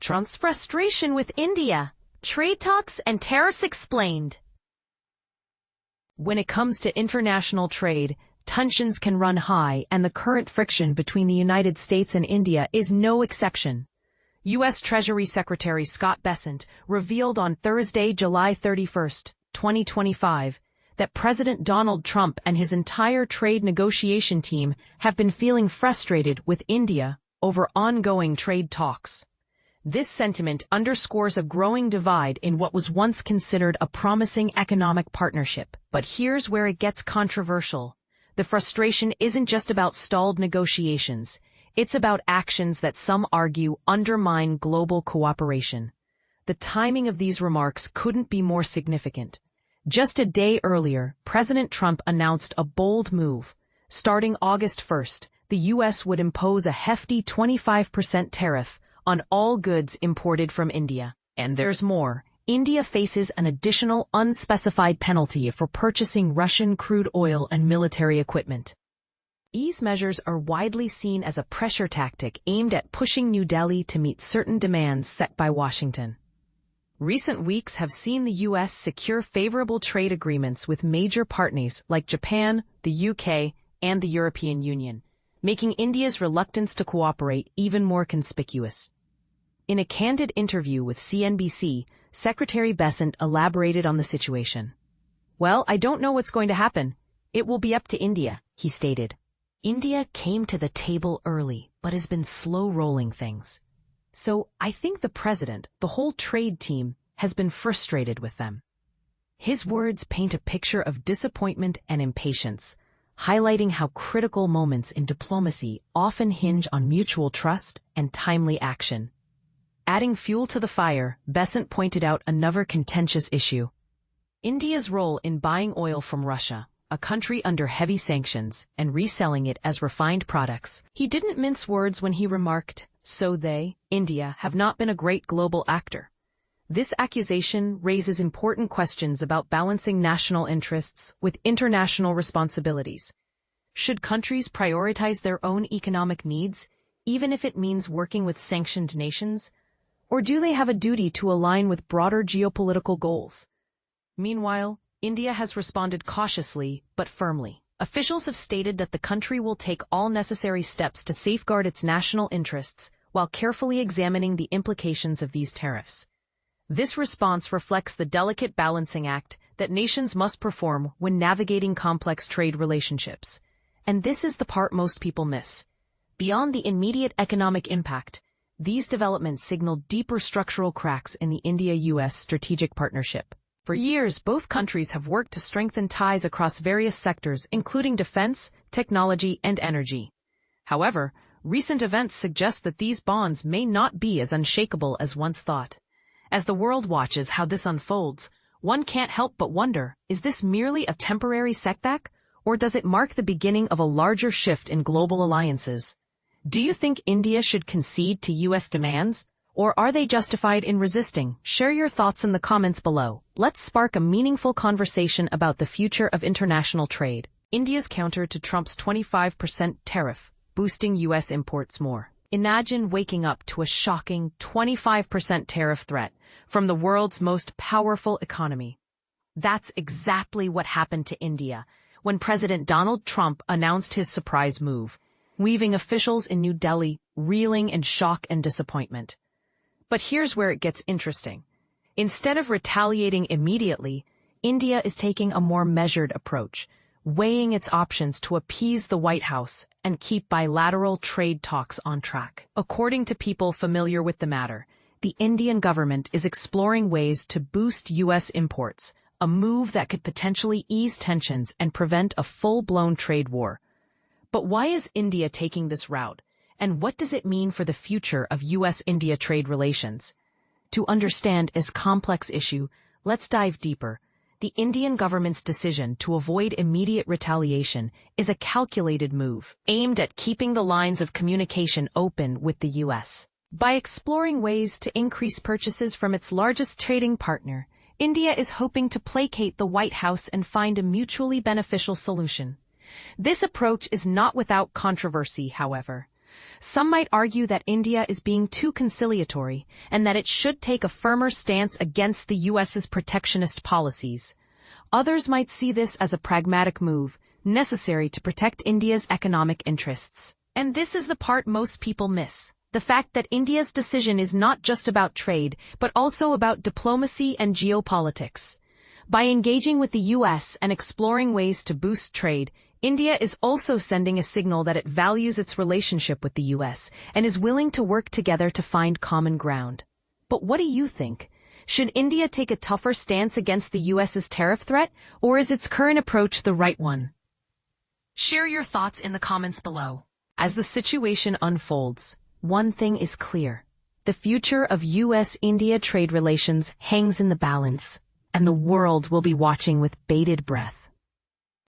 Trump's frustration with India, trade talks and tariffs explained. When it comes to international trade, tensions can run high, and the current friction between the United States and India is no exception. U.S. Treasury Secretary Scott Bessent revealed on Thursday, July 31, 2025, that President Donald Trump and his entire trade negotiation team have been feeling frustrated with India over ongoing trade talks. This sentiment underscores a growing divide in what was once considered a promising economic partnership. But here's where it gets controversial. The frustration isn't just about stalled negotiations. It's about actions that some argue undermine global cooperation. The timing of these remarks couldn't be more significant. Just a day earlier, President Trump announced a bold move. Starting August 1st, the U.S. would impose a hefty 25% tariff on all goods imported from India. And there's more. India faces an additional unspecified penalty for purchasing Russian crude oil and military equipment. These measures are widely seen as a pressure tactic aimed at pushing New Delhi to meet certain demands set by Washington. Recent weeks have seen the U.S. secure favorable trade agreements with major partners like Japan, the UK, and the European Union, making India's reluctance to cooperate even more conspicuous. In a candid interview with CNBC, Secretary Bessent elaborated on the situation. "Well, I don't know what's going to happen. It will be up to India," he stated. India came to the table early, but has been slow-rolling things. So I think the president, the whole trade team, has been frustrated with them. His words paint a picture of disappointment and impatience, highlighting how critical moments in diplomacy often hinge on mutual trust and timely action. Adding fuel to the fire, Bessent pointed out another contentious issue: India's role in buying oil from Russia, a country under heavy sanctions, and reselling it as refined products. He didn't mince words when he remarked, "So they, India, have not been a great global actor." This accusation raises important questions about balancing national interests with international responsibilities. Should countries prioritize their own economic needs, even if it means working with sanctioned nations? Or do they have a duty to align with broader geopolitical goals? Meanwhile, India has responded cautiously but firmly. Officials have stated that the country will take all necessary steps to safeguard its national interests while carefully examining the implications of these tariffs. This response reflects the delicate balancing act that nations must perform when navigating complex trade relationships. And this is the part most people miss. Beyond the immediate economic impact, these developments signal deeper structural cracks in the India-US strategic partnership. For years, both countries have worked to strengthen ties across various sectors, including defense, technology, and energy. However, recent events suggest that these bonds may not be as unshakable as once thought. As the world watches how this unfolds, one can't help but wonder, is this merely a temporary setback, or does it mark the beginning of a larger shift in global alliances? Do you think India should concede to U.S. demands, or are they justified in resisting? Share your thoughts in the comments below. Let's spark a meaningful conversation about the future of international trade. India's counter to Trump's 25% tariff, boosting U.S. imports more. Imagine waking up to a shocking 25% tariff threat from the world's most powerful economy. That's exactly what happened to India when President Donald Trump announced his surprise move, leaving officials in New Delhi reeling in shock and disappointment. But here's where it gets interesting. Instead of retaliating immediately, India is taking a more measured approach, weighing its options to appease the White House and keep bilateral trade talks on track. According to people familiar with the matter, the Indian government is exploring ways to boost U.S. imports, a move that could potentially ease tensions and prevent a full-blown trade war. But why is India taking this route, and what does it mean for the future of U.S.-India trade relations? To understand this complex issue, let's dive deeper. The Indian government's decision to avoid immediate retaliation is a calculated move, aimed at keeping the lines of communication open with the U.S. By exploring ways to increase purchases from its largest trading partner, India is hoping to placate the White House and find a mutually beneficial solution. This approach is not without controversy, however. Some might argue that India is being too conciliatory and that it should take a firmer stance against the U.S.'s protectionist policies. Others might see this as a pragmatic move, necessary to protect India's economic interests. And this is the part most people miss: the fact that India's decision is not just about trade, but also about diplomacy and geopolitics. By engaging with the U.S. and exploring ways to boost trade, India is also sending a signal that it values its relationship with the U.S. and is willing to work together to find common ground. But what do you think? Should India take a tougher stance against the U.S.'s tariff threat, or is its current approach the right one? Share your thoughts in the comments below. As the situation unfolds, one thing is clear: the future of U.S.-India trade relations hangs in the balance, and the world will be watching with bated breath.